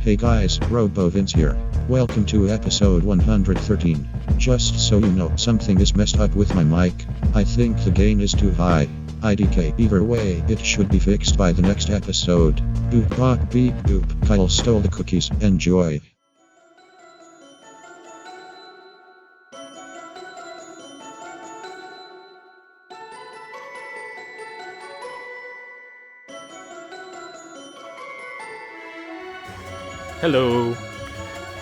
Hey guys, RoboVince here. Welcome to episode 113. Just so you know, something is messed up with my mic. I think the gain is too high. IDK. Either way, it should be fixed by the next episode. Boop bop beep boop. Kyle stole the cookies. Enjoy. Hello.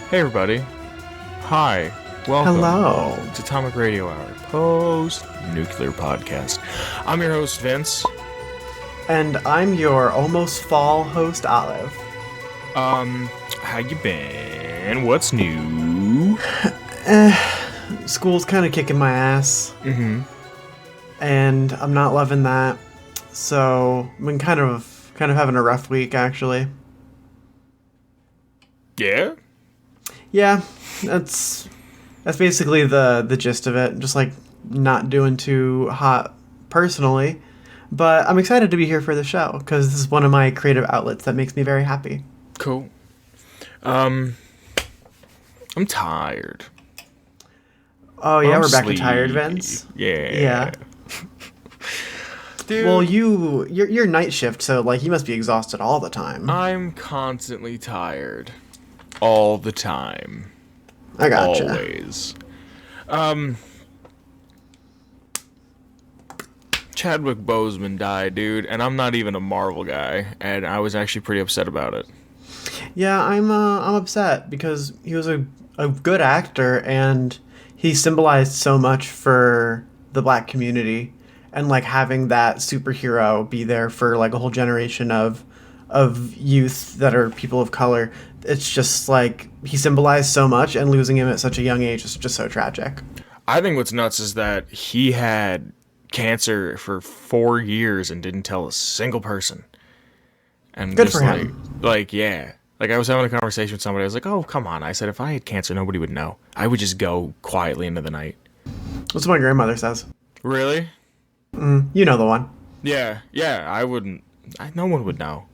Hey everybody. Hi. Welcome Hello. to Atomic Radio Hour post-nuclear podcast. I'm your host, Vince. And I'm your almost fall host, Olive. How you been? What's new? School's kind of kicking my ass. Mm-hmm. And I'm not loving that. So, I've been kind of having a rough week, actually. Yeah? Yeah, that's basically the gist of it. Just like not doing too hot personally. But I'm excited to be here for the show because this is one of my creative outlets that makes me very happy. Cool. I'm tired. Oh yeah, we're back to sleepy. tired, Vince. Yeah. Dude, Well, you're night shift, so like you must be exhausted all the time. I'm constantly tired. All the time. I gotcha. Always. Chadwick Boseman died, dude, and I'm not even a Marvel guy, and I was actually pretty upset about it. Yeah, I'm upset because he was a good actor and he symbolized so much for the black community, and like having that superhero be there for like a whole generation of youth that are people of color. It's just like he symbolized so much, and losing him at such a young age is just so tragic. I think what's nuts is that he had cancer for 4 years and didn't tell a single person. And Good just for him. yeah. Like, I was having a conversation with somebody. I was like, oh, come on. I said, if I had cancer, nobody would know. I would just go quietly into the night. That's what my grandmother says. Really? You know the one. Yeah, I wouldn't. No one would know.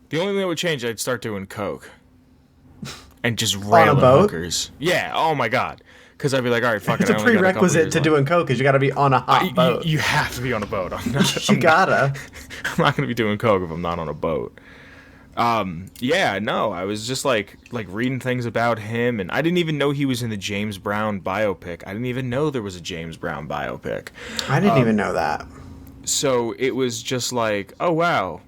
The only thing that would change, I'd start doing coke. And just railing boat? hookers. Yeah, oh my god. Because I'd be like, alright, fuck it. It's a prerequisite to doing coke because you got to be on a hot boat. You have to be on a boat. I'm gotta. I'm not going to be doing coke if I'm not on a boat. Yeah, no, I was just like reading things about him, and I didn't even know he was in the James Brown biopic. I didn't even know there was a James Brown biopic. I didn't even know that. So it was just like, oh wow,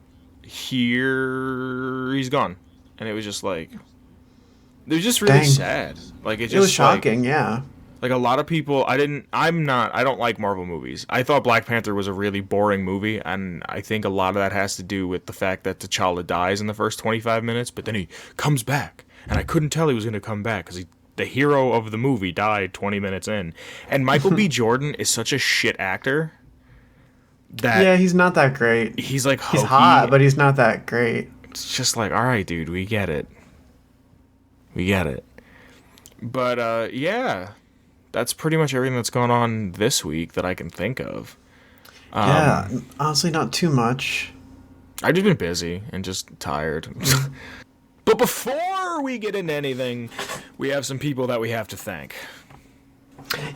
here he's gone, and it was just like, it was just really Dang. sad. Like it Was shocking, yeah. Like a lot of people, I don't like Marvel movies. I thought Black Panther was a really boring movie, and I think a lot of that has to do with the fact that T'Challa dies in the first 25 minutes, but then he comes back, and I couldn't tell he was going to come back because the hero of the movie died 20 minutes in. And Michael B. Jordan is such a shit actor that Yeah, he's not that great. he's like hokey. He's hot, but he's not that great. It's just like, all right, dude, we get it. But yeah. That's pretty much everything that's going on this week that I can think of. Yeah, honestly, not too much. I've just been busy and just tired. But before we get into anything, we have some people that we have to thank.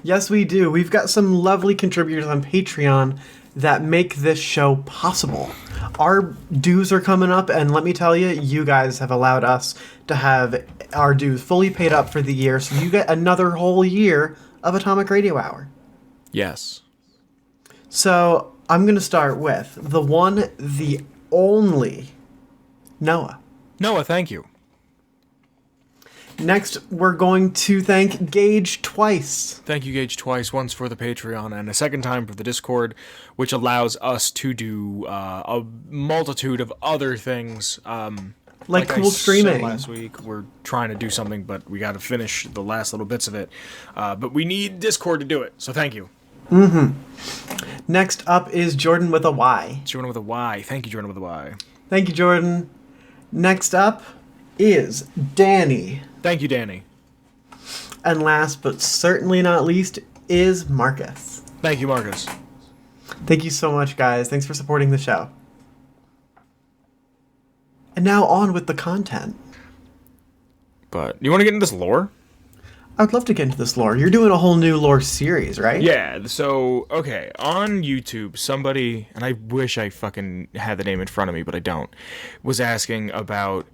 Yes, we do. We've got some lovely contributors on Patreon that make this show possible. Our dues are coming up, and let me tell you, you guys have allowed us to have our dues fully paid up for the year, so you get another whole year of Atomic Radio Hour. Yes. So, I'm going to start with the one, the only, Noah. Noah, thank you. Next, we're going to thank Gage twice. Thank you, Gage, twice. Once for the Patreon and a second time for the Discord, which allows us to do a multitude of other things. Like cool I streaming. said last week, we're trying to do something, but we got to finish the last little bits of it. But we need Discord to do it, so thank you. Next up is Jordan with a Y. Jordan with a Y. Thank you, Jordan with a Y. Thank you, Jordan. Next up is Danny. Thank you, Danny. And last but certainly not least is Marcus. Thank you, Marcus. Thank you so much, guys. Thanks for supporting the show. And now on with the content. But you want to get into this lore? I would love to get into this lore. You're doing a whole new lore series, right? Yeah, so, okay, on YouTube, somebody, and I wish I fucking had the name in front of me, but I don't, was asking about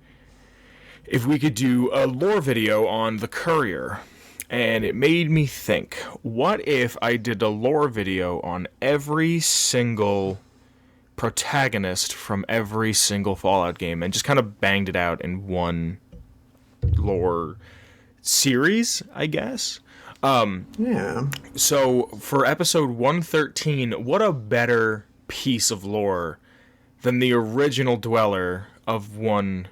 if we could do a lore video on the Courier. And it made me think, what if I did a lore video on every single protagonist from every single Fallout game and just kind of banged it out in one lore series, I guess? Yeah. So for episode 113, what a better piece of lore than the original Dweller of Vault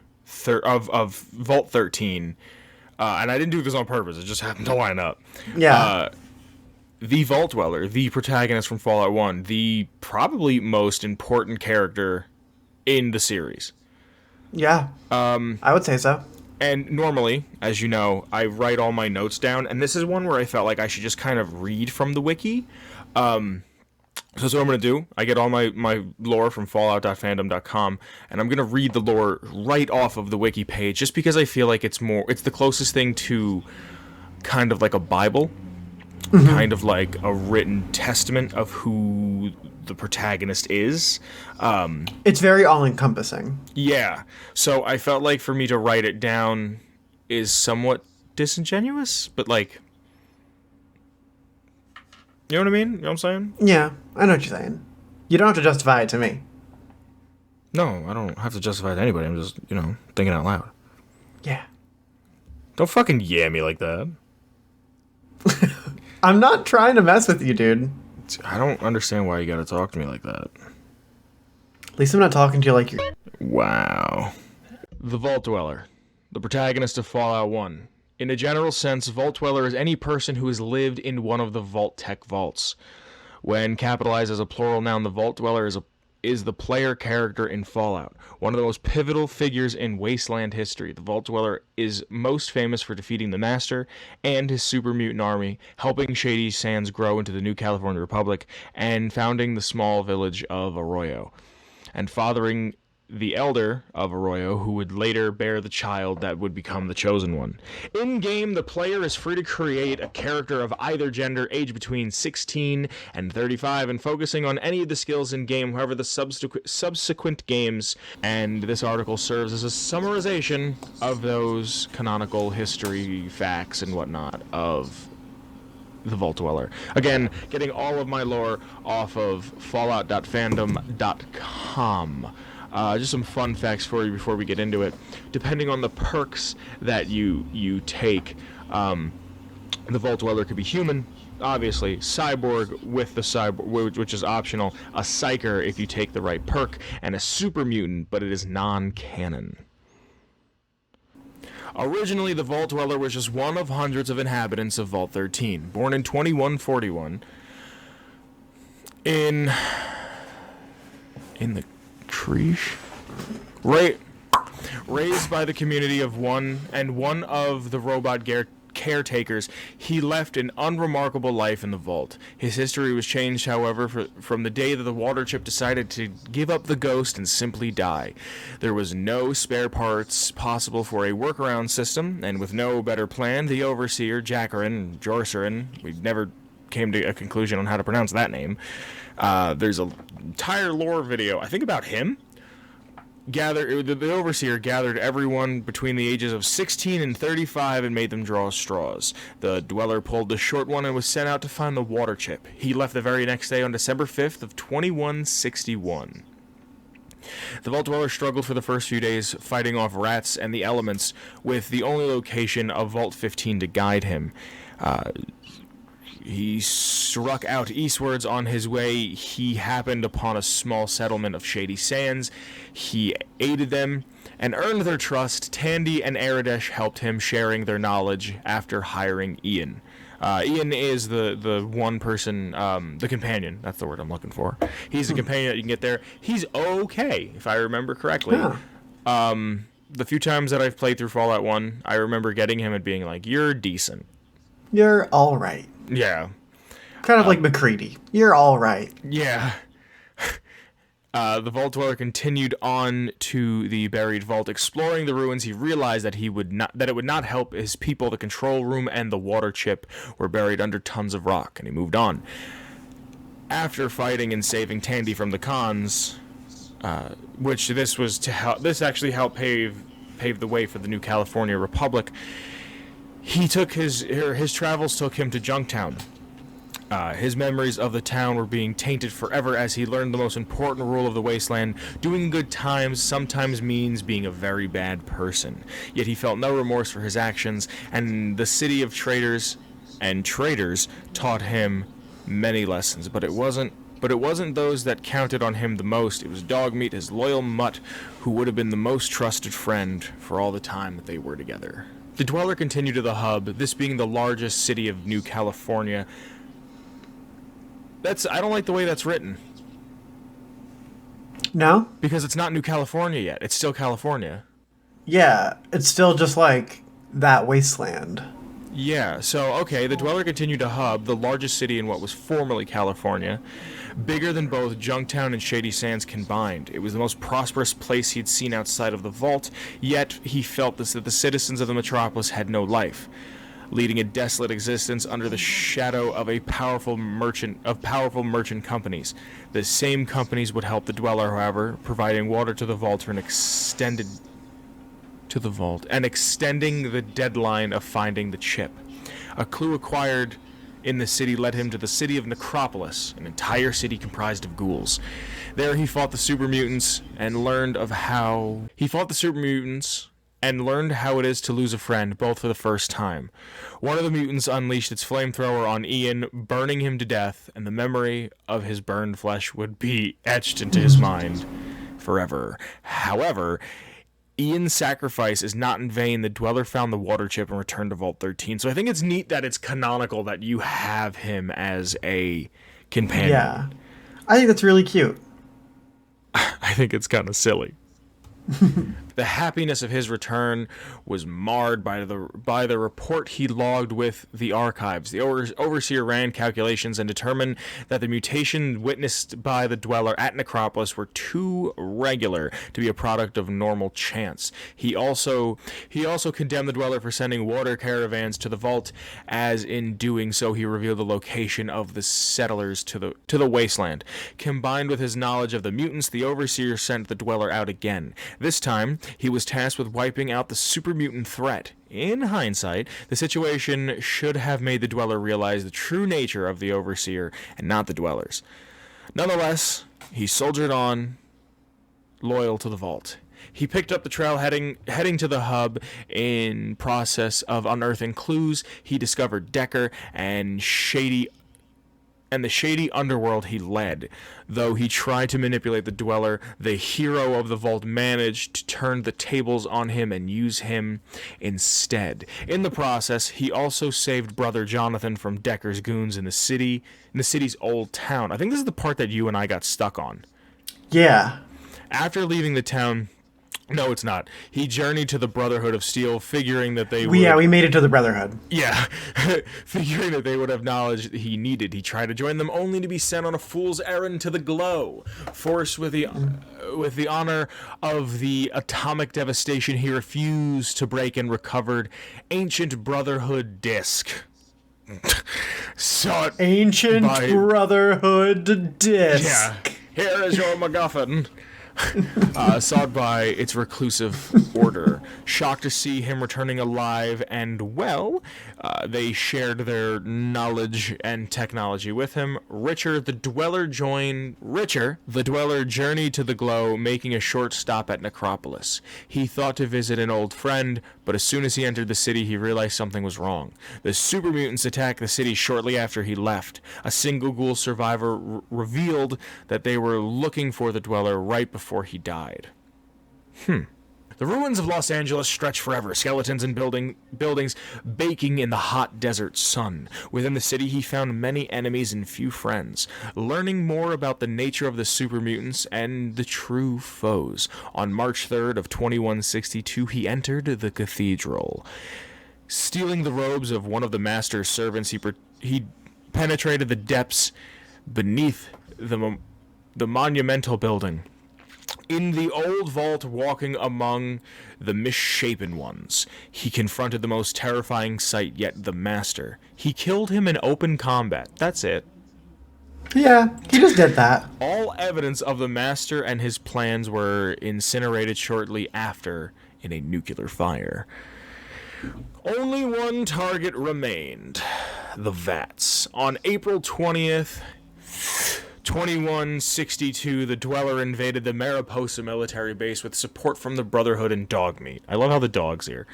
13. And I didn't do this on purpose; it just happened to line up. Yeah. The Vault Dweller, the protagonist from Fallout 1, the probably most important character in the series. Yeah. I would say so. And normally, as you know, I write all my notes down, and this is one where I felt like I should just kind of read from the wiki. So that's what I'm going to do. I get all my lore from fallout.fandom.com, and I'm going to read the lore right off of the wiki page, just because I feel like it's the closest thing to kind of like a Bible, kind of like a written testament of who the protagonist is. It's very all-encompassing. Yeah. So I felt like for me to write it down is somewhat disingenuous, but like, you know what I mean? You know what I'm saying? Yeah, I know what you're saying. You don't have to justify it to me. No, I don't have to justify it to anybody. I'm just, thinking out loud. Yeah. Don't fucking yeah me like that. I'm not trying to mess with you, dude. I don't understand why you gotta talk to me like that. At least I'm not talking to you like you're... Wow. The Vault Dweller. The protagonist of Fallout 1. In a general sense, Vault Dweller is any person who has lived in one of the Vault Tech vaults. When capitalized as a plural noun, the Vault Dweller is the player character in Fallout, one of the most pivotal figures in Wasteland history. The Vault Dweller is most famous for defeating the Master and his super mutant army, helping Shady Sands grow into the new California Republic, and founding the small village of Arroyo, and fathering the elder of Arroyo, who would later bear the child that would become the chosen one. In-game, the player is free to create a character of either gender, aged between 16 and 35, and focusing on any of the skills in-game, however the subsequent games. And this article serves as a summarization of those canonical history facts and whatnot of the Vault Dweller. Again, getting all of my lore off of fallout.fandom.com. Just some fun facts for you before we get into it. Depending on the perks that you take, the Vault Dweller could be human, obviously, cyborg with the cyborg, which is optional, a psyker if you take the right perk, and a super mutant, but it is non-canon. Originally, the Vault Dweller was just one of hundreds of inhabitants of Vault 13. Born in 2141, in the Creesh? Raised by the community of one of the robot caretakers, he left an unremarkable life in the vault. His history was changed, however, from the day that the water chip decided to give up the ghost and simply die. There was no spare parts possible for a workaround system, and with no better plan, the overseer, Jorcerin, we never came to a conclusion on how to pronounce that name. There's an entire lore video, I think, about him. The overseer gathered everyone between the ages of 16 and 35 and made them draw straws. The Dweller pulled the short one and was sent out to find the water chip. He left the very next day on December 5th of 2161. The Vault Dweller struggled for the first few days, fighting off rats and the elements, with the only location of Vault 15 to guide him. He struck out eastwards. On his way, he happened upon a small settlement of Shady Sands. He aided them and earned their trust. Tandy and Aradesh helped him, sharing their knowledge after hiring Ian. Ian is the one person, the companion. That's the word I'm looking for. He's the companion that you can get there. He's okay, if I remember correctly. Yeah. The few times that I've played through Fallout 1, I remember getting him and being like, you're decent. You're all right. Yeah. Kind of like McCready. You're all right. Yeah. The vault dweller continued on to the buried vault. Exploring the ruins, he realized that it would not help his people. The control room and the water chip were buried under tons of rock, and he moved on. After fighting and saving Tandy from the Khans, which this actually helped pave the way for the new California Republic. He took his travels took him to Junktown. His memories of the town were being tainted forever as he learned the most important rule of the wasteland: doing good times sometimes means being a very bad person. Yet he felt no remorse for his actions, and the city of traders taught him many lessons. But it wasn't those that counted on him the most. It was Dogmeat, his loyal mutt, who would have been the most trusted friend for all the time that they were together. The Dweller continued to the hub, this being the largest city of New California. I don't like the way that's written. No? Because it's not New California yet. It's still California. Yeah, it's still just like that wasteland. Yeah, so, okay, the Dweller continued to hub, the largest city in what was formerly California, bigger than both Junktown and Shady Sands combined. It was the most prosperous place he'd seen outside of the vault, yet he felt that the citizens of the metropolis had no life, leading a desolate existence under the shadow of powerful merchant companies. The same companies would help the Dweller, however, providing water to the vault and extending the deadline of finding the chip. A clue acquired in the city led him to the city of Necropolis, an entire city comprised of ghouls. There he fought the super mutants and learned how it is to lose a friend, both for the first time. One of the mutants unleashed its flamethrower on Ian, burning him to death, and the memory of his burned flesh would be etched into his mind forever. However, Ian's sacrifice is not in vain. The Dweller found the water chip and returned to Vault 13. So I think it's neat that it's canonical that you have him as a companion. Yeah. I think that's really cute. I think it's kind of silly. The happiness of his return was marred by the report he logged with the archives. The overseer ran calculations and determined that the mutation witnessed by the Dweller at Necropolis were too regular to be a product of normal chance. He also condemned the Dweller for sending water caravans to the vault, as in doing so he revealed the location of the settlers to the wasteland. Combined with his knowledge of the mutants, the overseer sent the Dweller out again. This time, he was tasked with wiping out the super mutant threat. In hindsight, the situation should have made the Dweller realize the true nature of the Overseer and not the Dwellers. Nonetheless, he soldiered on, loyal to the vault. He picked up the trail heading to the hub. In process of unearthing clues, he discovered Decker and the shady underworld he led. Though he tried to manipulate the Dweller, the hero of the vault managed to turn the tables on him and use him instead. In the process, he also saved brother Jonathan from Decker's goons in the city's old town. I think this is the part that you and I got stuck on. Yeah. After leaving the town... No, it's not. He journeyed to the Brotherhood of Steel, figuring that they would... Yeah, we made it to the Brotherhood. Yeah, figuring that they would have knowledge he needed. He tried to join them only to be sent on a fool's errand to the Glow. Forced with the honor of the atomic devastation, he refused to break and recovered ancient Brotherhood disc. Brotherhood disc. Yeah, here is your MacGuffin. Sought by its reclusive order. Shocked to see him returning alive and well, they shared their knowledge and technology with him. Richer, the Dweller journeyed to the Glow, making a short stop at Necropolis. He thought to visit an old friend, but as soon as he entered the city, he realized something was wrong. The super mutants attacked the city shortly after he left. A single ghoul survivor revealed that they were looking for the Dweller right before he died. The ruins of Los Angeles stretch forever, skeletons and buildings baking in the hot desert sun. Within the city, he found many enemies and few friends. Learning more about the nature of the super mutants and the true foes. On March 3rd of 2162, he entered the cathedral. Stealing the robes of one of the master's servants, he penetrated the depths beneath the the monumental building. In the old vault, walking among the misshapen ones, he confronted the most terrifying sight yet, the Master. He killed him in open combat. That's it. Yeah, he just did that. All evidence of the Master and his plans were incinerated shortly after in a nuclear fire. Only one target remained, the vats. On April 20th, 2162, the Dweller invaded the Mariposa military base with support from the Brotherhood and Dogmeat. I love how the dog's here.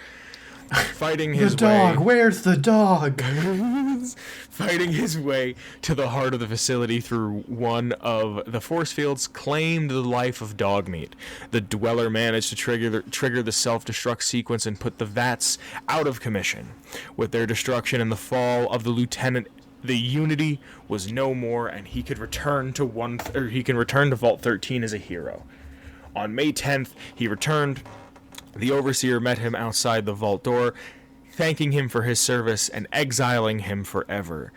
Fighting his dog, where's the dog? Fighting his way to the heart of the facility through one of the force fields claimed the life of Dogmeat. The Dweller managed to trigger the self-destruct sequence and put the Vats out of commission. With their destruction and the fall of the Lieutenant, the Unity was no more, and he could return to Vault 13 as a hero. On May 10th, he returned. The Overseer met him outside the vault door, thanking him for his service and exiling him forever,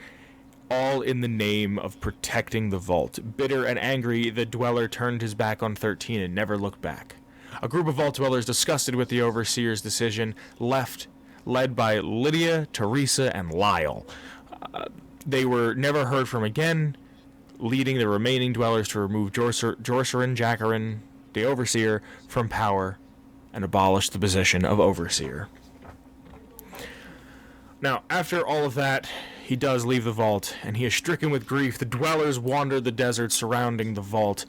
all in the name of protecting the vault. Bitter and angry, the Dweller turned his back on 13 and never looked back. A group of Vault Dwellers, disgusted with the Overseer's decision, left, led by Lydia, Teresa, and Lyle. They were never heard from again, leading the remaining Dwellers to remove Jorcerin Jackarin, the Overseer, from power and abolish the position of Overseer. Now, after all of that, he does leave the vault, and he is stricken with grief. The Dwellers wander the desert surrounding the vault.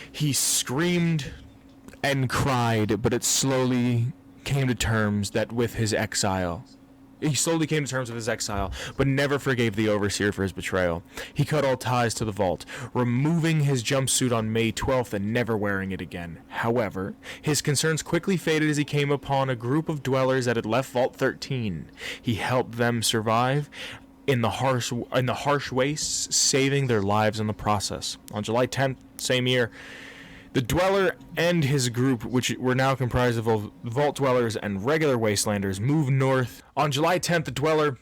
He screamed and cried, but it slowly came to terms that with his exile. He slowly came to terms with his exile, but never forgave the Overseer for his betrayal. He cut all ties to the vault, removing his jumpsuit on May 12th and never wearing it again. However, his concerns quickly faded as he came upon a group of Dwellers that had left Vault 13. He helped them survive in the harsh wastes, saving their lives in the process. On July 10th, same year, the Dweller and his group, which were now comprised of Vault Dwellers and regular Wastelanders, moved north. On July 10th, the Dweller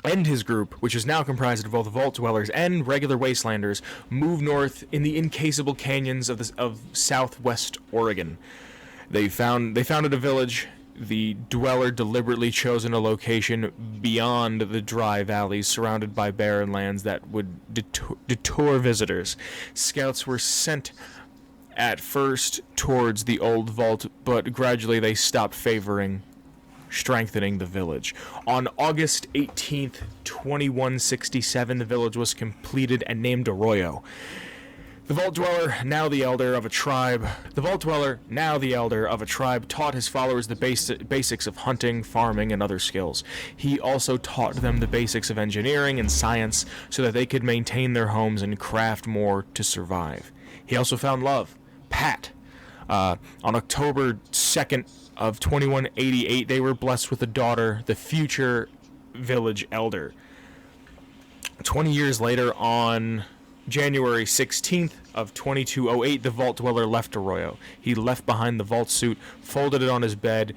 and his group, which is now comprised of both Vault Dwellers and regular Wastelanders, moved north in the incasable canyons of southwest Oregon. They founded a village. The Dweller deliberately chosen a location beyond the dry valleys surrounded by barren lands that would deter visitors. Scouts were sent at first towards the old vault, but gradually they stopped strengthening the village. On August 18th, 2167, the village was completed and named Arroyo. The Vault Dweller, now the elder of a tribe, taught his followers the basics of hunting, farming, and other skills. He also taught them the basics of engineering and science so that they could maintain their homes and craft more to survive. He also found love. Pat. On October 2nd of 2188, they were blessed with a daughter, the future village elder. 20 years later, on January 16th of 2208, the Vault Dweller left Arroyo. He left behind the vault suit, folded it on his bed,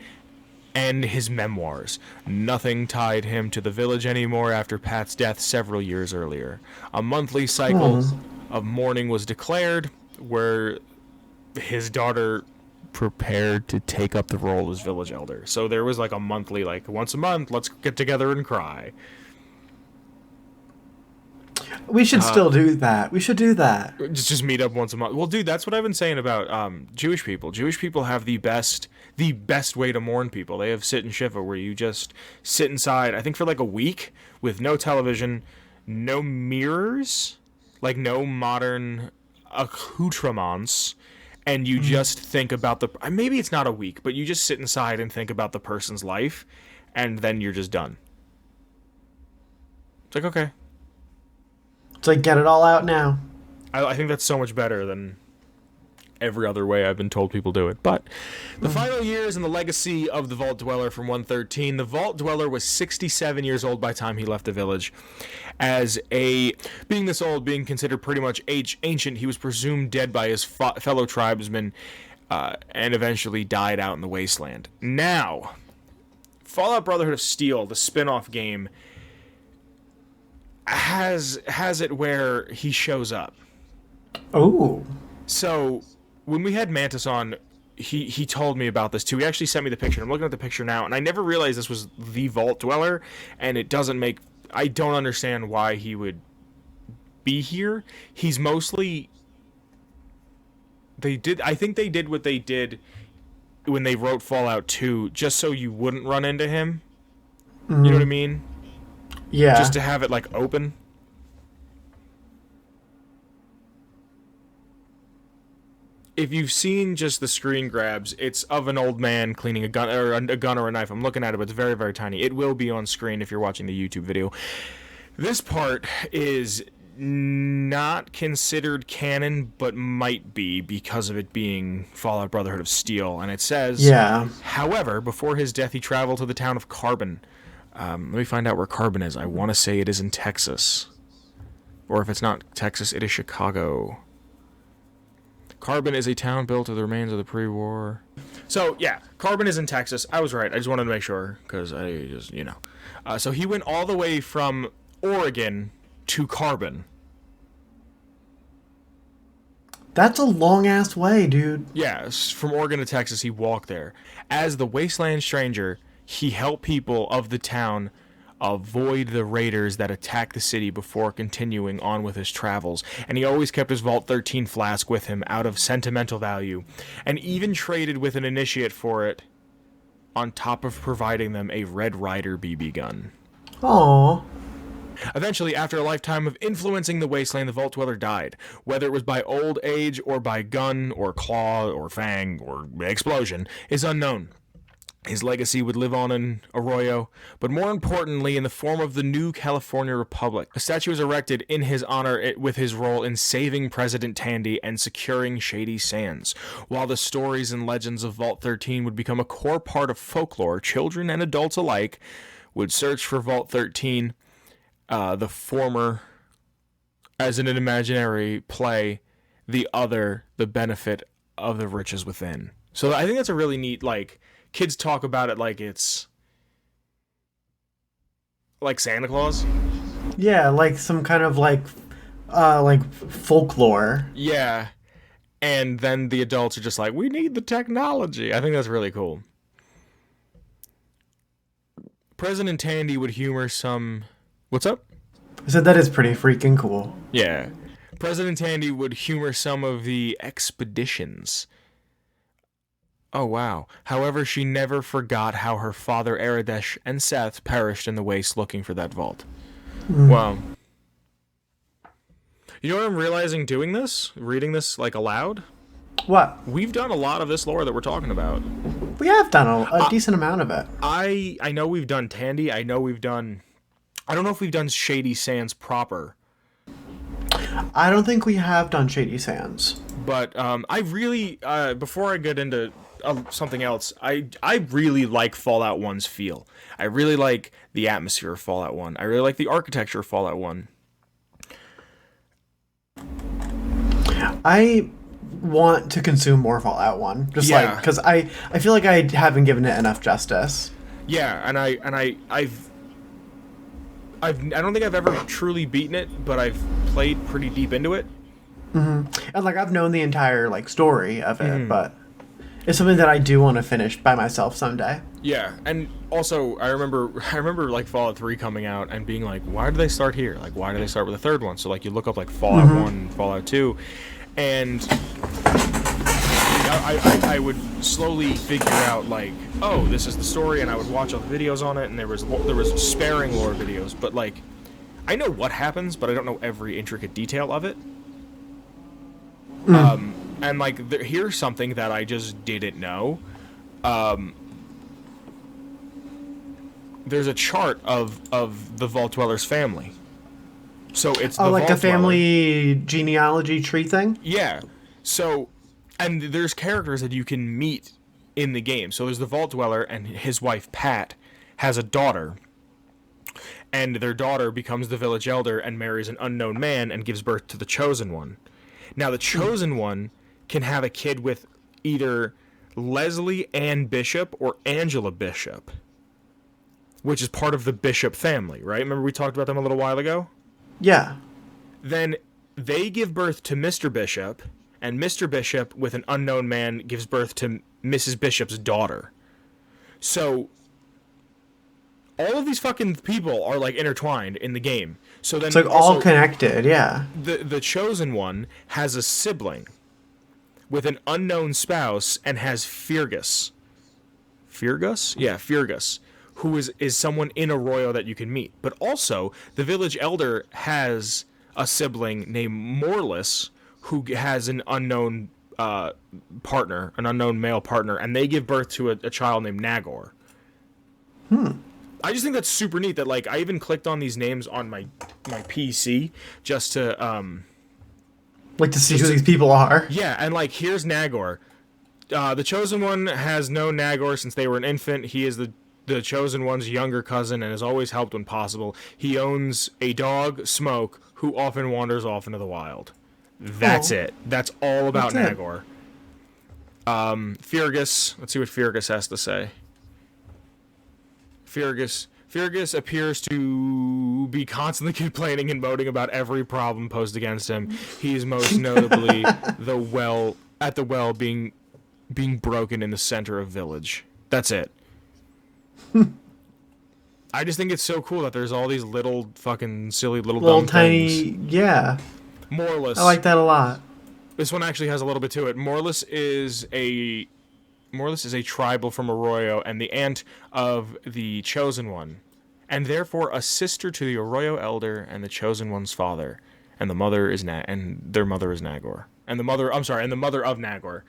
and his memoirs. Nothing tied him to the village anymore after Pat's death several years earlier. A monthly cycle of mourning was declared, where his daughter prepared to take up the role as village elder. So there was like a monthly, like once a month, let's get together and cry. We should still do that. We should do that. Just meet up once a month. Well, dude, that's what I've been saying about Jewish people. Jewish people have the best way to mourn people. They have sit and shiva, where you just sit inside, I think for like a week, with no television, no mirrors, like no modern accoutrements, and you just think about maybe it's not a week, but you just sit inside and think about the person's life, and then you're just done. It's like, okay. It's like, get it all out now. I think that's so much better than every other way I've been told people do it. But the final years and the legacy of the Vault Dweller from 113. The Vault Dweller was 67 years old by the time he left the village. Being this old, being considered pretty much ancient, he was presumed dead by his fellow tribesmen and eventually died out in the wasteland. Now, Fallout Brotherhood of Steel, the spin-off game, has it where he shows up. Oh. So when we had Mantis on, he told me about this too. He actually sent me the picture. I'm looking at the picture now, and I never realized this was the Vault Dweller, and it doesn't make... I don't understand why he would be here. He's mostly... I think they did what they did when they wrote Fallout 2, just so you wouldn't run into him. You know what I mean? Yeah. Just to have it, like, open. If you've seen just the screen grabs, it's of an old man cleaning a gun or a knife. I'm looking at it, but it's very, very tiny. It will be on screen if you're watching the YouTube video. This part is not considered canon, but might be because of it being Fallout Brotherhood of Steel. And it says, however, before his death, he traveled to the town of Carbon. Let me find out where Carbon is. I want to say it is in Texas. Or if it's not Texas, it is Chicago. Carbon is a town built of the remains of the pre-war. So, yeah, Carbon is in Texas. I was right. I just wanted to make sure, because I just, so he went all the way from Oregon to Carbon. That's a long-ass way, dude. Yeah, from Oregon to Texas, he walked there. As the Wasteland Stranger, he helped people of the town avoid the raiders that attacked the city before continuing on with his travels. And he always kept his Vault 13 flask with him out of sentimental value, and even traded with an initiate for it, on top of providing them a Red Ryder BB gun. Aww. Eventually, after a lifetime of influencing the Wasteland, the Vault Dweller died. Whether it was by old age, or by gun, or claw, or fang, or explosion, is unknown. His legacy would live on in Arroyo, but more importantly in the form of the new California Republic. A statue was erected in his honor with his role in saving President Tandy and securing Shady Sands. While the stories and legends of Vault 13 would become a core part of folklore, children and adults alike would search for Vault 13, the former as an imaginary play, the other the benefit of the riches within. So I think that's a really neat, kids talk about it like it's like Santa Claus. Yeah, like some kind of like folklore. Yeah. And then the adults are just like, we need the technology. I think that's really cool. President Tandy would humor some... What's up? I said that is pretty freaking cool. Yeah. President Tandy would humor some of the expeditions. Oh, wow. However, she never forgot how her father Aradesh and Seth perished in the waste looking for that vault. Wow. You know what I'm realizing doing this? Reading this, aloud? What? We've done a lot of this lore that we're talking about. We have done a decent amount of it. I know we've done Tandy. I know we've done... I don't know if we've done Shady Sands proper. I don't think we have done Shady Sands. But I really... before I get into... something else, I really like Fallout 1's feel. I really like the atmosphere of Fallout 1. I really like the architecture of Fallout 1. I want to consume more Fallout 1. Just because I feel like I haven't given it enough justice. Yeah, and I don't think I've ever truly beaten it, but I've played pretty deep into it. Mm-hmm. And I've known the entire story of it, but it's something that I do want to finish by myself someday. Yeah, and also I remember Fallout 3 coming out and being like, why do they start here? Why do they start with the third one? So you look up Fallout 1, Fallout 2, and I would slowly figure out oh, this is the story, and I would watch all the videos on it, and there was sparing lore videos, but I know what happens, but I don't know every intricate detail of it. And here's something that I just didn't know. There's a chart of the Vault Dweller's family. So it's the Vault a family Dweller. Genealogy tree thing? Yeah. So, and there's characters that you can meet in the game. So there's the Vault Dweller, and his wife Pat has a daughter. And their daughter becomes the village elder and marries an unknown man and gives birth to the Chosen One. Now the Chosen One can have a kid with either Leslie Ann Bishop or Angela Bishop, which is part of the Bishop family, right? Remember we talked about them a little while ago? Yeah. Then they give birth to Mr. Bishop, and Mr. Bishop, with an unknown man, gives birth to Mrs. Bishop's daughter. So all of these fucking people are like intertwined in the game. So then It's like all connected, yeah. The chosen one has a sibling with an unknown spouse and has Fergus. Fergus? Yeah, Fergus, who is someone in Arroyo that you can meet. But also, the village elder has a sibling named Morlis who has an unknown partner, an unknown male partner, and they give birth to a child named Nagor. I just think that's super neat that, like, I even clicked on these names on my PC just to Like to see who these people are. yeah, and like here's Nagor. The Chosen One has known Nagor since they were an infant. He is the Chosen One's younger cousin and has always helped when possible. He owns a dog, Smoke, who often wanders off into the wild. That's it. That's all about Nagor. Fergus. Let's see what Fergus has to say. Fergus appears to be constantly complaining and moaning about every problem posed against him. He is most notably the well being broken in the center of village. That's it. I just think it's so cool that there's all these little fucking silly little dumb tiny things. yeah. Morlis. I like that a lot. This one actually has a little bit to it. Morlis is a tribal from Arroyo and the aunt of the Chosen One, and therefore a sister to the Arroyo elder and the Chosen One's father. And their mother is Nagor. And the mother of Nagor,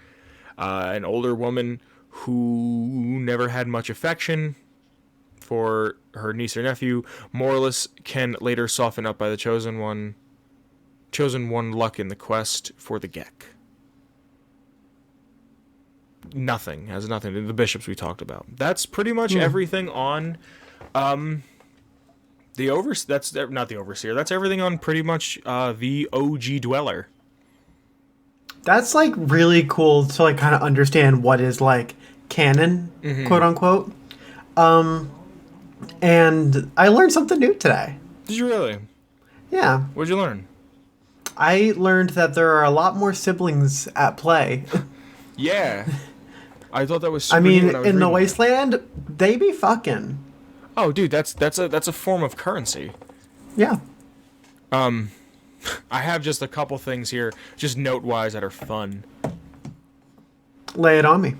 an older woman who never had much affection for her niece or nephew. Morlis can later soften up by the Chosen One luck in the quest for the Gek. Nothing. Has nothing to do with the bishops we talked about. That's pretty much everything on that's not the Overseer. That's everything on pretty much the OG Dweller. That's like really cool to like kind of understand what is like canon, quote unquote. And I learned something new today. Did you really? Yeah. What'd you learn? I learned that there are a lot more siblings at play. Yeah. I thought that was super I mean, neat when I was in the reading Wasteland, they be fucking. Oh, dude, that's a form of currency. Yeah. I have just a couple things here, just note-wise, that are fun. Lay it on me.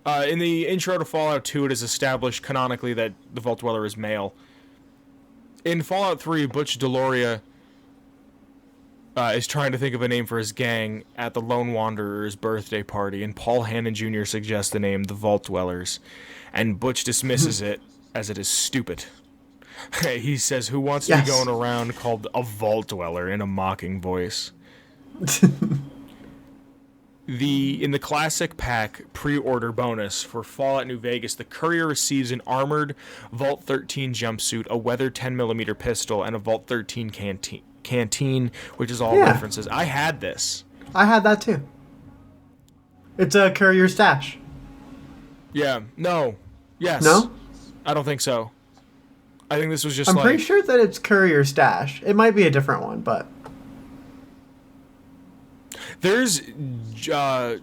In the intro to Fallout 2, it is established canonically that the Vault Dweller is male. In Fallout 3, Butch Deloria is trying to think of a name for his gang at the Lone Wanderer's birthday party, and Paul Hannon Jr. suggests the name the Vault Dwellers, and Butch dismisses it as it is stupid. He says, "Who wants to be going around called a Vault Dweller?" in a mocking voice. In the classic pack pre-order bonus for Fallout New Vegas, the courier receives an armored Vault 13 jumpsuit, a weathered 10mm pistol, and a Vault 13 canteen, which is all references. I had this. I had that too. It's a courier stash. Yeah. No. Yes. No? I don't think so. I think this was just I'm pretty sure that it's courier stash. It might be a different one, but... There's Josh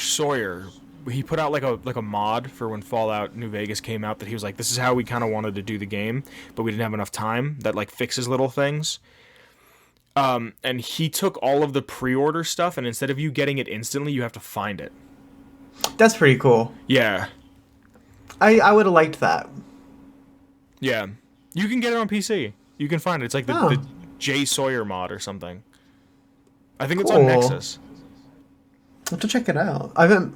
Sawyer. He put out like a mod for when Fallout New Vegas came out that he was like, this is how we kind of wanted to do the game, but we didn't have enough time. That like fixes little things. And he took all of the pre-order stuff, and instead of you getting it instantly, you have to find it. That's pretty cool. Yeah. I would have liked that. Yeah. You can get it on PC. You can find it. It's like the J Sawyer mod or something. I think it's on Nexus. I'll have to check it out. I haven't...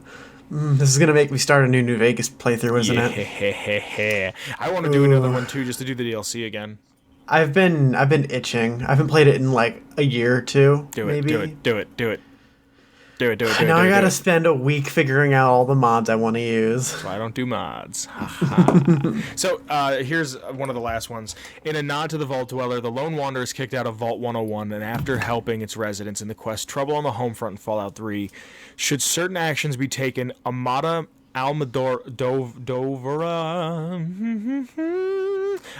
this is going to make me start a New Vegas playthrough, isn't it? I want to do another one too, just to do the DLC again. I've been itching. I haven't played it in like a year or two. Do maybe. it. Now I gotta spend a week figuring out all the mods I want to use. So I don't do mods. So here's one of the last ones. In a nod to the Vault Dweller, the Lone Wanderer is kicked out of Vault 101, and after helping its residents in the quest Trouble on the Homefront in Fallout 3, should certain actions be taken, Amada Dovera...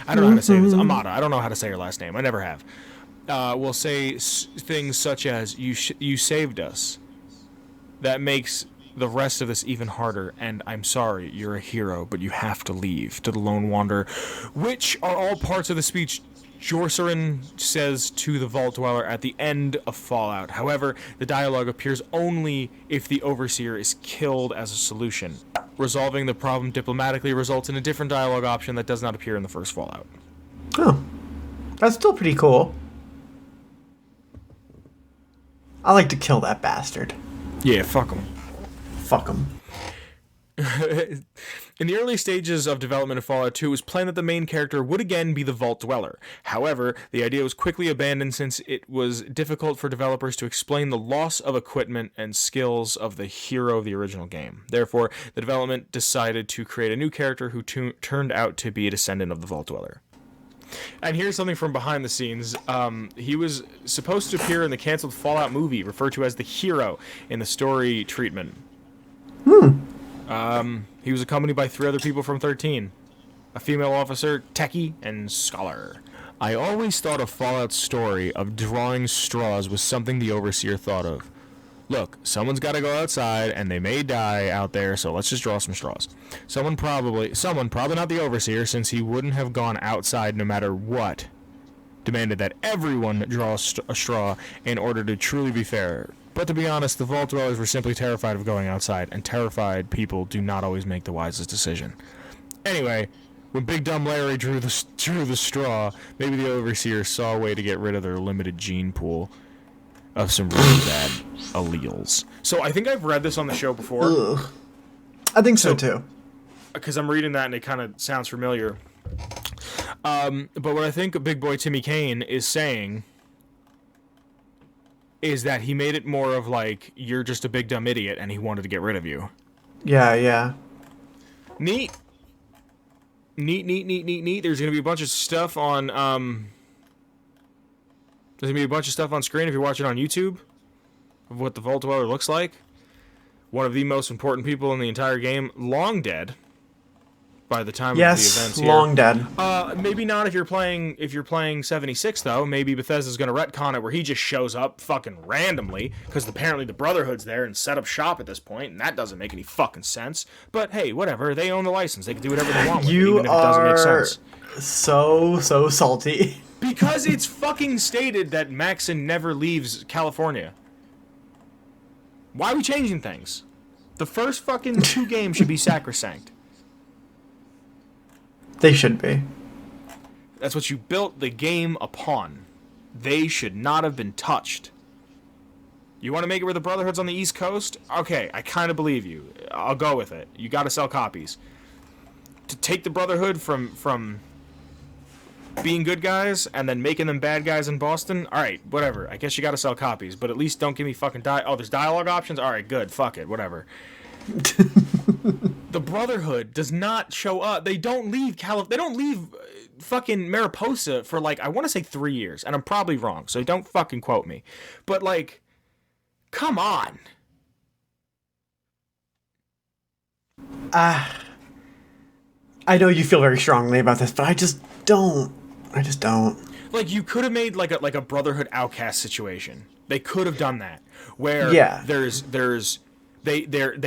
I don't know how to say this. Amada. I don't know how to say her last name. I never have. will say things such as, you saved us. That makes the rest of this even harder, and I'm sorry, you're a hero, but you have to leave, to the Lone Wanderer, which are all parts of the speech Jorsarin says to the Vault Dweller at the end of Fallout. However, the dialogue appears only if the Overseer is killed as a solution. Resolving the problem diplomatically results in a different dialogue option that does not appear in the first Fallout. Oh, that's still pretty cool. I like to kill that bastard. Yeah, fuck him. Fuck him. In the early stages of development of Fallout 2, it was planned that the main character would again be the Vault Dweller. However, the idea was quickly abandoned since it was difficult for developers to explain the loss of equipment and skills of the hero of the original game. Therefore, the development decided to create a new character who turned out to be a descendant of the Vault Dweller. And here's something from behind the scenes. He was supposed to appear in the canceled Fallout movie, referred to as the hero in the story treatment. He was accompanied by 3 other people from 13. A female officer, Techie, and Scholar. I always thought a Fallout story of drawing straws was something the Overseer thought of. Look, someone's got to go outside, and they may die out there, so let's just draw some straws. Someone, probably not the Overseer, since he wouldn't have gone outside no matter what, demanded that everyone draw a straw in order to truly be fair. But to be honest, the Vault Dwellers were simply terrified of going outside, and terrified people do not always make the wisest decision. Anyway, when Big Dumb Larry drew the straw, maybe the Overseer saw a way to get rid of their limited gene pool of some really bad alleles. So I think I've read this on the show before. Ugh. I think so too. Because I'm reading that and it kind of sounds familiar. But what I think Big Boy Timmy Kane is saying is that he made it more of like, you're just a big dumb idiot and he wanted to get rid of you. Yeah. Neat. There's going to be a bunch of stuff on, there's going to be a bunch of stuff on screen if you're watching on YouTube of what the Vault Dweller looks like. One of the most important people in the entire game, long dead by the time of the events here. Yes, long dead. Maybe not if you're playing 76 though. Maybe Bethesda's going to retcon it where he just shows up fucking randomly because apparently the Brotherhood's there and set up shop at this point, and that doesn't make any fucking sense. But hey, whatever. They own the license. They can do whatever they want with it, even if it doesn't make sense. So salty. Because it's fucking stated that Maxon never leaves California. Why are we changing things? The first fucking 2 games should be sacrosanct. They should be. That's what you built the game upon. They should not have been touched. You want to make it where the Brotherhood's on the East Coast? Okay, I kind of believe you. I'll go with it. You got to sell copies. To take the Brotherhood from being good guys and then making them bad guys in Boston, alright, whatever. I guess you gotta sell copies, but at least don't give me fucking there's dialogue options? Alright, good, fuck it, whatever. The Brotherhood does not show up. They don't leave fucking Mariposa for like, I want to say 3 years, and I'm probably wrong, so don't fucking quote me. But like, come on. I know you feel very strongly about this, but I just don't. Like, you could have made like a Brotherhood Outcast situation. They could have done that. Where they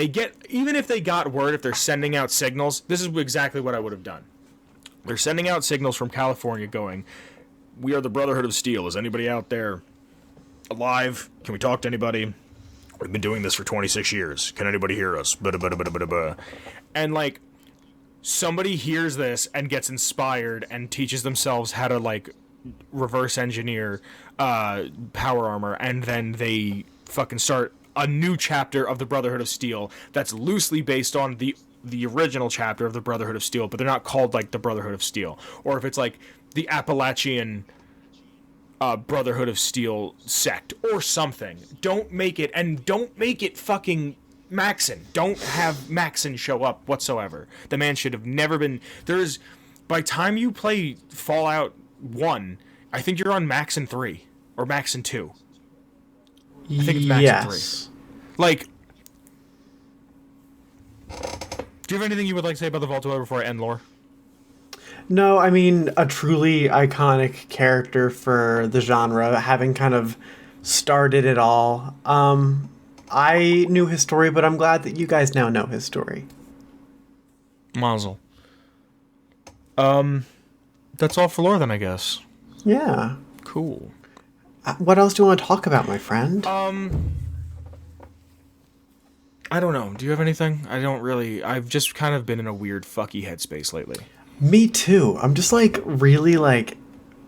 get, even if they got word, if they're sending out signals, this is exactly what I would have done. They're sending out signals from California going, we are the Brotherhood of Steel. Is anybody out there alive? Can we talk to anybody? We've been doing this for 26 years. Can anybody hear us? And like, somebody hears this and gets inspired and teaches themselves how to like reverse engineer power armor, and then they fucking start a new chapter of the Brotherhood of Steel that's loosely based on the original chapter of the Brotherhood of Steel, but they're not called like the Brotherhood of Steel. Or if it's like the Appalachian Brotherhood of Steel sect or something. Don't make it fucking Maxon. Don't have Maxon show up whatsoever. The man should have never been. By the time you play Fallout 1, I think you're on Maxon 3 or Maxon 2. I think it's Maxon 3. Like, do you have anything you would like to say about the Vault Dweller before I end lore? No, I mean a truly iconic character for the genre, having kind of started it all. I knew his story, but I'm glad that you guys now know his story. Mazel. That's all for lore then, I guess. Yeah. Cool. What else do you want to talk about, my friend? I don't know. Do you have anything? I don't really. I've just kind of been in a weird fucky headspace lately. Me too. I'm just like really like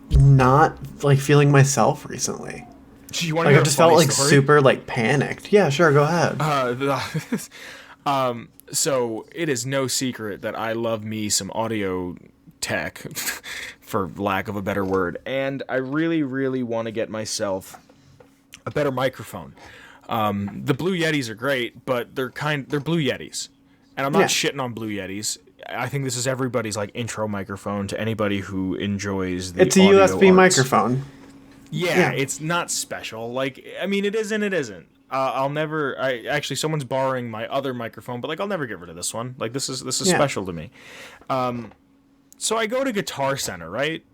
not like feeling myself recently. Do you want to Like hear I a just felt funny like story? super like panicked. Yeah, sure, go ahead. So it is no secret that I love me some audio tech, for lack of a better word, and I really, really want to get myself a better microphone. The Blue Yetis are great, but they're Blue Yetis, and I'm not shitting on Blue Yetis. I think this is everybody's like intro microphone to anybody who enjoys the It's a audio USB arts. microphone. Yeah, it's not special. Like, I mean, it is and it isn't. I'll never. Actually, someone's borrowing my other microphone, but like, I'll never get rid of this one. Like, this is special to me. So I go to Guitar Center, right?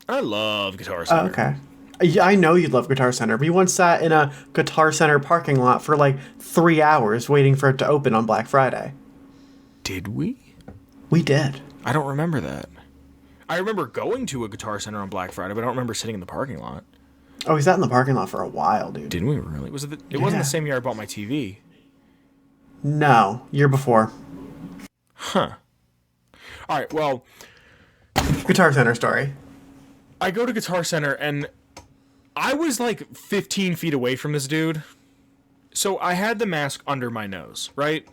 I love Guitar Center. Okay. Yeah, I know you'd love Guitar Center. We once sat in a Guitar Center parking lot for like 3 hours waiting for it to open on Black Friday. Did we? We did. I don't remember that. I remember going to a Guitar Center on Black Friday, but I don't remember sitting in the parking lot. Oh, we sat in the parking lot for a while, dude. Didn't we really? Was it? It wasn't the same year I bought my TV. No, year before. Huh. All right. Well, Guitar Center story. I go to Guitar Center and I was like 15 feet away from this dude. So I had the mask under my nose, right?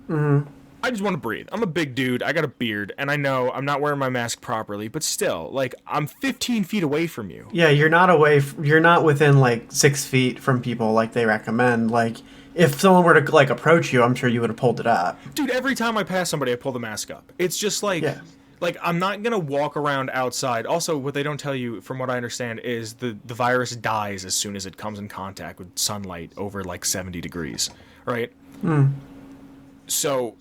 Mm-hmm. I just want to breathe. I'm a big dude. I got a beard, and I know I'm not wearing my mask properly, but still, like, I'm 15 feet away from you. Yeah, you're not away. You're not within like 6 feet from people like they recommend. Like, if someone were to like approach you, I'm sure you would have pulled it up. Dude, every time I pass somebody, I pull the mask up. It's just like, like I'm not gonna walk around outside. Also, what they don't tell you, from what I understand, is the virus dies as soon as it comes in contact with sunlight over like 70 degrees, right? So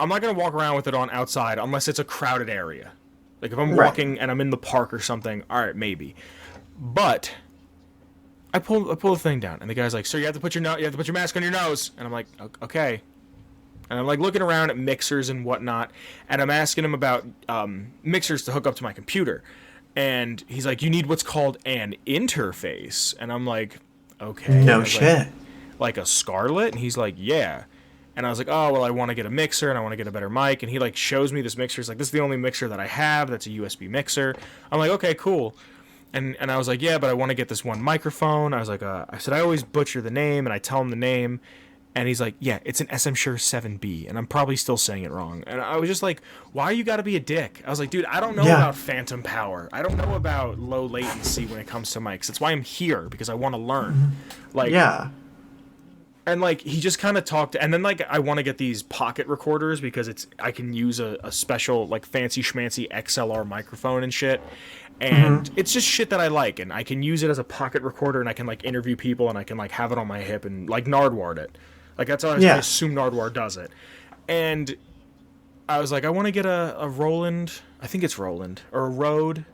I'm not going to walk around with it on outside unless it's a crowded area. Like, if I'm walking and I'm in the park or something, all right, maybe. But I pull the thing down, and the guy's like, "Sir, you have to put your mask on your nose." And I'm like, "Okay." And I'm like looking around at mixers and whatnot, and I'm asking him about mixers to hook up to my computer. And he's like, "You need what's called an interface." And I'm like, "Okay." No shit. Like a Scarlett? And he's like, "Yeah." And I was like, "Oh, well, I want to get a mixer and I want to get a better mic." And he like shows me this mixer. He's like, "This is the only mixer that I have that's a USB mixer." I'm like, "Okay, cool." And I was like, "Yeah, but I want to get this one microphone." I was like, I said, "I always butcher the name," and I tell him the name. And he's like, "Yeah, it's an SM Shure 7B." And I'm probably still saying it wrong. And I was just like, why you got to be a dick? I was like, dude, I don't know about phantom power. I don't know about low latency when it comes to mics. That's why I'm here, because I want to learn. Like, yeah. And like he just kind of talked, and then like I want to get these pocket recorders because I can use a special like fancy schmancy XLR microphone and shit, and it's just shit that I like, and I can use it as a pocket recorder, and I can like interview people, and I can like have it on my hip and like Nardwar it, like that's how I assume Nardwar does it, and I was like, I want to get a Roland, I think it's Roland or a Rode,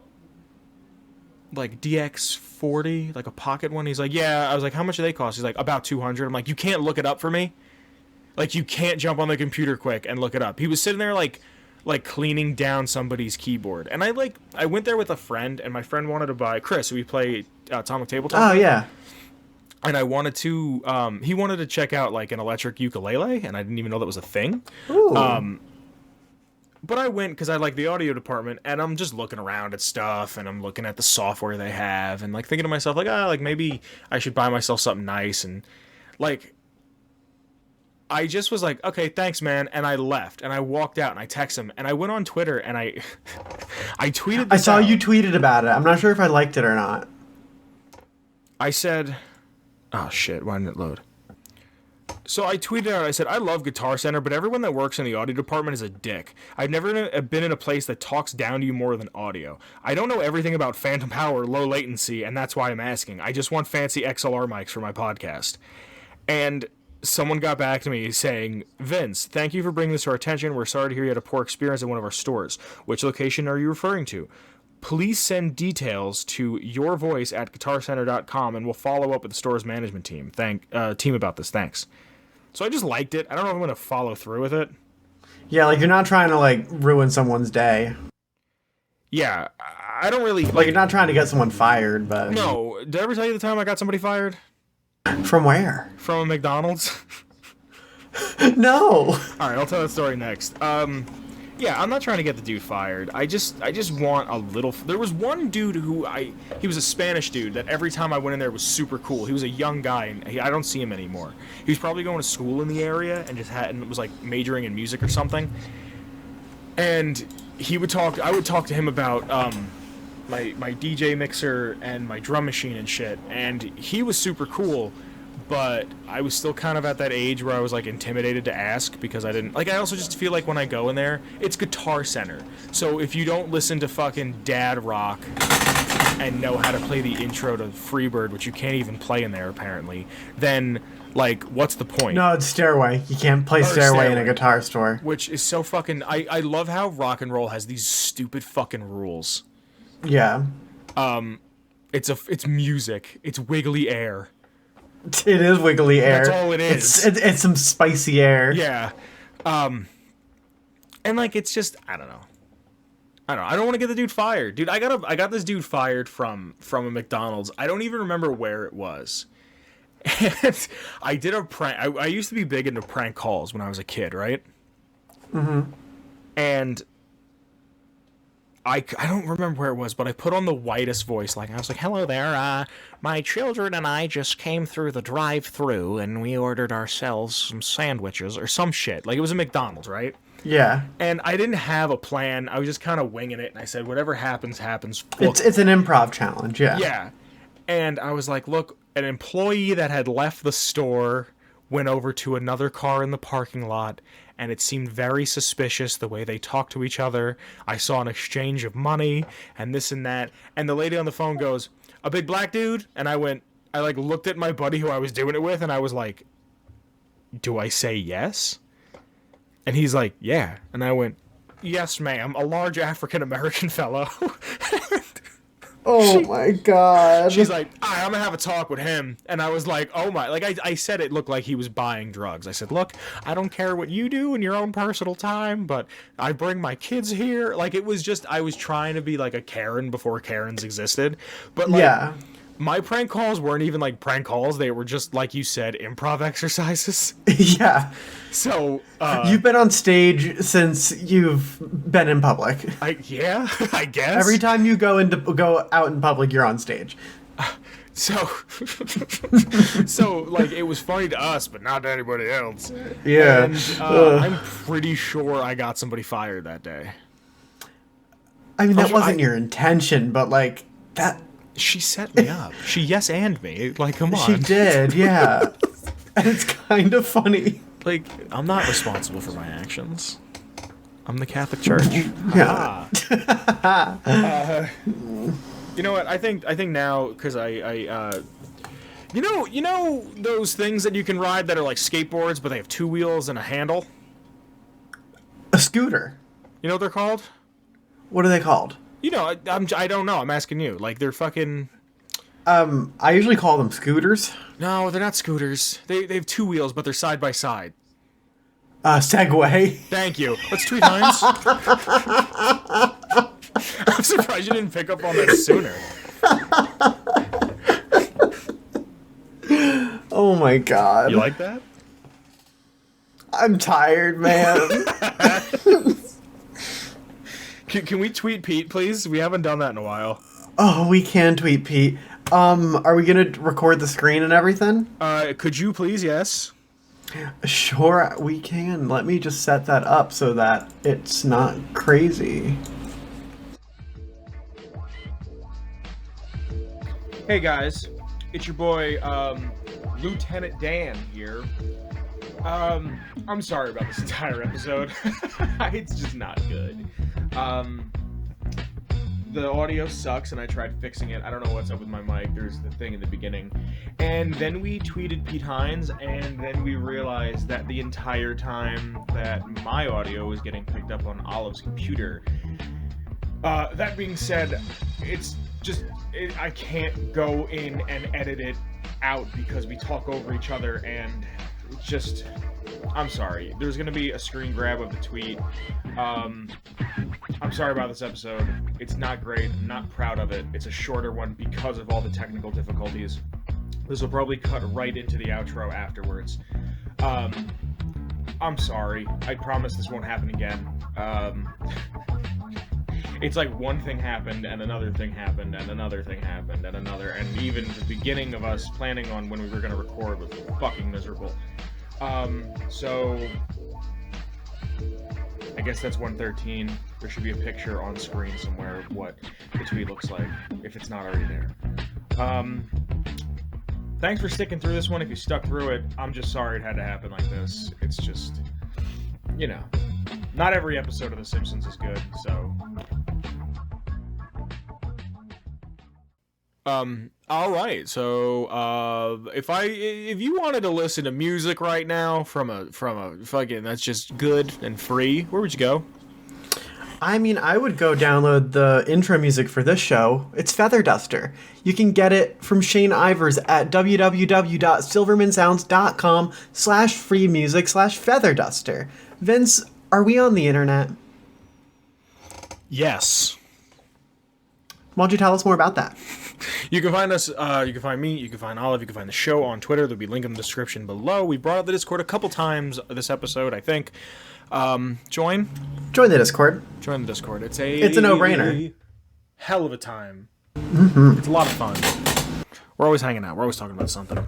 like DX40, like a pocket one. He's like, "Yeah." I was like, "How much do they cost?" He's like, "About 200. I'm like, "You can't look it up for me? Like, you can't jump on the computer quick and look it up." He was sitting there like cleaning down somebody's keyboard, and I went there with a friend, and my friend wanted to buy Chris, who we play Atomic Tabletop. Oh yeah. And I wanted to he wanted to check out like an electric ukulele, and I didn't even know that was a thing. Ooh. But I went because I like the audio department, and I'm just looking around at stuff, and I'm looking at the software they have, and like thinking to myself, like, like maybe I should buy myself something nice, and like I just was like, "Okay, thanks, man," and I left, and I walked out, and I texted him, and I went on Twitter, and I I tweeted. I saw you tweeted about it. I'm not sure if I liked it or not. I said, "Oh shit, why didn't it load?" So I tweeted out, I said, "I love Guitar Center, but everyone that works in the audio department is a dick. I've never been in a place that talks down to you more than audio. I don't know everything about phantom power or low latency, and that's why I'm asking. I just want fancy XLR mics for my podcast." And someone got back to me saying, Vince, thank you for bringing this to our attention. We're sorry to hear you had a poor experience at one of our stores. Which location are you referring to? Please send details to yourvoice@guitarcenter.com and we'll follow up with the store's management team. Team about this. Thanks. So I just liked it. I don't know if I'm going to follow through with it. Yeah, like you're not trying to like ruin someone's day. Yeah, I don't really... Like you're not trying to get someone fired, but... No. Did I ever tell you the time I got somebody fired? From where? From a McDonald's. No. Alright, I'll tell that story next. Yeah, I'm not trying to get the dude fired. I just want a little... There was one dude who he was a Spanish dude that every time I went in there was super cool. He was a young guy, and I don't see him anymore. He was probably going to school in the area and was like majoring in music or something. And I would talk to him about my DJ mixer and my drum machine and shit, and he was super cool. But I was still kind of at that age where I was like intimidated to ask because I didn't like. I also just feel like when I go in there, it's Guitar Center. So if you don't listen to fucking dad rock and know how to play the intro to Freebird, which you can't even play in there apparently, then like what's the point? No, it's Stairway. You can't play Stairway in a guitar store. Which is so fucking. I love how rock and roll has these stupid fucking rules. Yeah. It's music. It's wiggly air. It is wiggly air. That's all it is. It's some spicy air. Yeah. And like it's just I don't know. I don't want to get the dude fired. Dude, I got this dude fired from a McDonald's. I don't even remember where it was. And I did a prank. I used to be big into prank calls when I was a kid, right? Mm-hmm. And I don't remember where it was, but I put on the whitest voice. Like I was like, "Hello there. My children and I just came through the drive-thru, and we ordered ourselves some sandwiches or some shit." Like it was a McDonald's, right? Yeah. And I didn't have a plan. I was just kind of winging it, and I said, "Whatever happens, happens." Look, it's an improv challenge. Yeah. Yeah. And I was like, "Look, an employee that had left the store went over to another car in the parking lot." And it seemed very suspicious the way they talked to each other. I saw an exchange of money and this and that. And the lady on the phone goes, "A big black dude?" And I looked at my buddy who I was doing it with, and I was like, "Do I say yes?" And he's like, "Yeah." And I went, "Yes, ma'am, a large African-American fellow." Oh my god. She's like, I'm gonna have a talk with him. And I was like, oh my, like I said it looked like he was buying drugs. I said, "Look, I don't care what you do in your own personal time, but I bring my kids here." Like it was just, I was trying to be like a Karen before Karens existed. But like, yeah. My prank calls weren't even like prank calls. They were just, like you said, improv exercises. Yeah. So, you've been on stage since you've been in public. I guess. Every time you go out in public, you're on stage. So, like, it was funny to us, but not to anybody else. Yeah. And I'm pretty sure I got somebody fired that day. I mean, that wasn't your intention, but, like, that... She set me up. She yes-and me. Like, come on. She did, yeah. And it's kind of funny. Like, I'm not responsible for my actions. I'm the Catholic Church. Yeah. You know what? I think now, because you know those things that you can ride that are like skateboards, but they have two wheels and a handle? A scooter. You know what they're called? What are they called? You know, I don't know. I'm asking you. Like, they're fucking... I usually call them scooters. No, they're not scooters. They have two wheels, but they're side by side. Segway. Thank you. Let's tweet Heinz. I'm surprised you didn't pick up on that sooner. Oh my god. You like that? I'm tired, man. Can we tweet Pete, please? We haven't done that in a while. Oh, we can tweet Pete. Are we gonna record the screen and everything? Could you please? Yes. Sure, we can. Let me just set that up so that it's not crazy. Hey guys, it's your boy, Lieutenant Dan here. I'm sorry about this entire episode. It's just not good. the audio sucks, and I tried fixing it. I don't know what's up with my mic. There's the thing in the beginning. And then we tweeted Pete Hines, and then we realized that the entire time that my audio was getting picked up on Olive's computer. That being said, it's just, I can't go in and edit it out because we talk over each other, and it's just, I'm sorry. There's going to be a screen grab of the tweet. I'm sorry about this episode. It's not great. I'm not proud of it. It's a shorter one because of all the technical difficulties. This will probably cut right into the outro afterwards. I'm sorry. I promise this won't happen again. It's like one thing happened, and another thing happened, and another thing happened, and another, and even the beginning of us planning on when we were going to record was fucking miserable. So I guess that's 113. There should be a picture on screen somewhere of what the tweet looks like, if it's not already there. Thanks for sticking through this one. If you stuck through it, I'm just sorry it had to happen like this. It's just, you know, not every episode of The Simpsons is good, so. All right. So, if you wanted to listen to music right now from a fucking that's just good and free, where would you go? I mean, I would go download the intro music for this show. It's Feather Duster. You can get it from Shane Ivers at www.silvermansounds.com/free music/featherduster. Vince, are we on the internet? Yes. Why don't you tell us more about that? You can find us, you can find me, you can find Olive, you can find the show on Twitter. There'll be a link in the description below. We brought up the Discord a couple times this episode, I think. Join the Discord. Join the Discord. It's a no-brainer. Hell of a time. Mm-hmm. It's a lot of fun. We're always hanging out. We're always talking about something.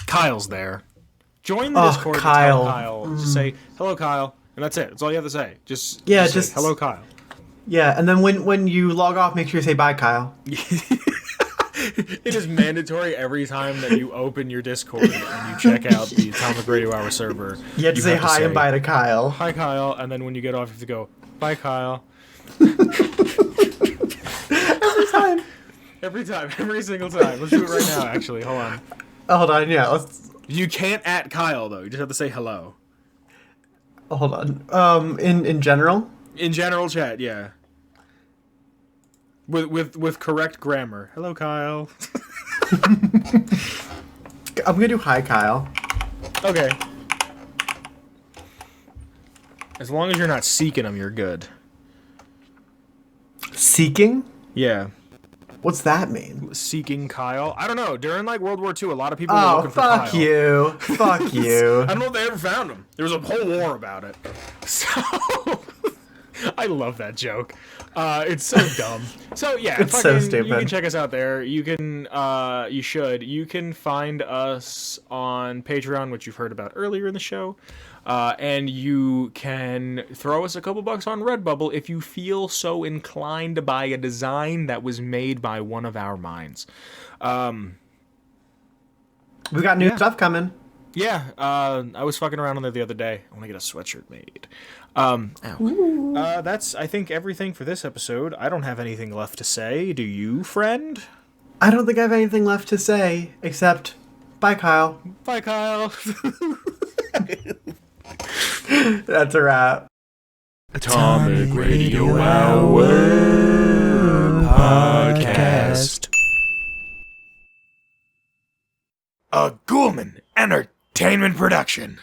Kyle's there. Join the Discord. Kyle. And tell Kyle. Just say, hello, Kyle. And that's it. That's all you have to say. Just say, hello, Kyle. Yeah, and then when you log off, make sure you say bye, Kyle. It is mandatory every time that you open your Discord and you check out the Atomic Radio Hour server. You have to say hi and bye to Kyle. Hi, Kyle. And then when you get off, you have to go, bye, Kyle. Every time. Every single time. Let's do it right now, actually. Hold on. Hold on, yeah. You can't at Kyle, though. You just have to say hello. Hold on. In general? In general chat, yeah. With correct grammar. Hello, Kyle. I'm gonna do hi, Kyle. Okay. As long as you're not seeking them, you're good. Seeking? Yeah. What's that mean? Seeking Kyle? I don't know. During like World War II, a lot of people were looking for Kyle. Fuck you. Fuck you. I don't know if they ever found him. There was a whole war about it. So I love that joke. It's so dumb. So yeah, it's so stupid. You can check us out there. You can, you should. You can find us on Patreon, which you've heard about earlier in the show. And you can throw us a couple bucks on Redbubble if you feel so inclined to buy a design that was made by one of our minds. We got new stuff coming. Yeah, I was fucking around on there the other day. I want to get a sweatshirt made. That's, I think, everything for this episode. I don't have anything left to say. Do you, friend? I don't think I have anything left to say, except, bye, Kyle. Bye, Kyle. That's a wrap. Atomic Radio Hour Podcast. A Ghoulman Entertainment production.